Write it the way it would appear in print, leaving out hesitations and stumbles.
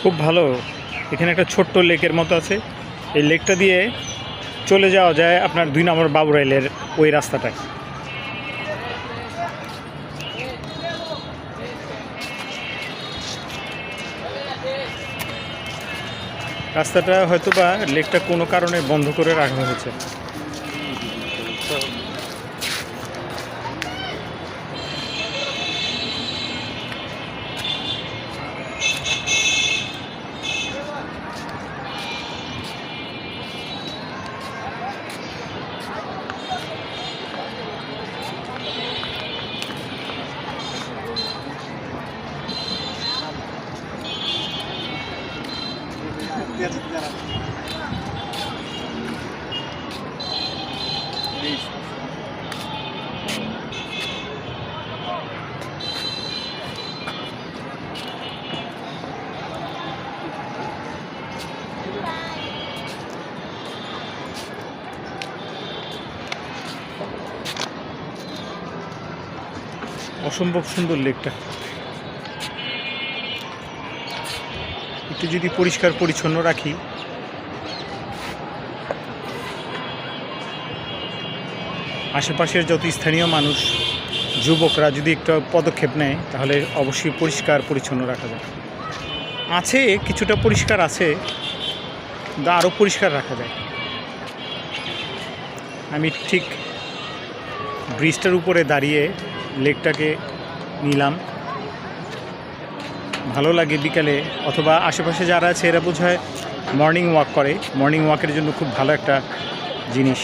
খুব ভালো। এখানে একটা ছোট্ট লেকের মতো আছে। এই লেকটা দিয়ে চলে যাওয়া যায় আপনার 2 নম্বর বাবুরাইলের ওই রাস্তাটায়। রাস্তাটা হয়তো বা লেকটা কোনো কারণে বন্ধ করে রাখা হয়েছে। অসম্ভব সুন্দর লেকটা। একটু যদি পরিষ্কার পরিচ্ছন্ন রাখি, আশেপাশের যত স্থানীয় মানুষ, যুবকরা যদি একটু পদক্ষেপ নেয় তাহলে অবশ্যই পরিষ্কার পরিচ্ছন্ন রাখা যায়। আছে কিছুটা পরিষ্কার আছে, কিন্তু আরও পরিষ্কার রাখা যায়। আমি ঠিক ব্রিজটার উপরে দাঁড়িয়ে লেকটাকে নিলাম। ভালো লাগে বিকালে, অথবা আশেপাশে যারা আছে এরা বোধহয় মর্নিং ওয়াক করে। মর্নিং ওয়াকের জন্য খুব ভালো একটা জিনিস।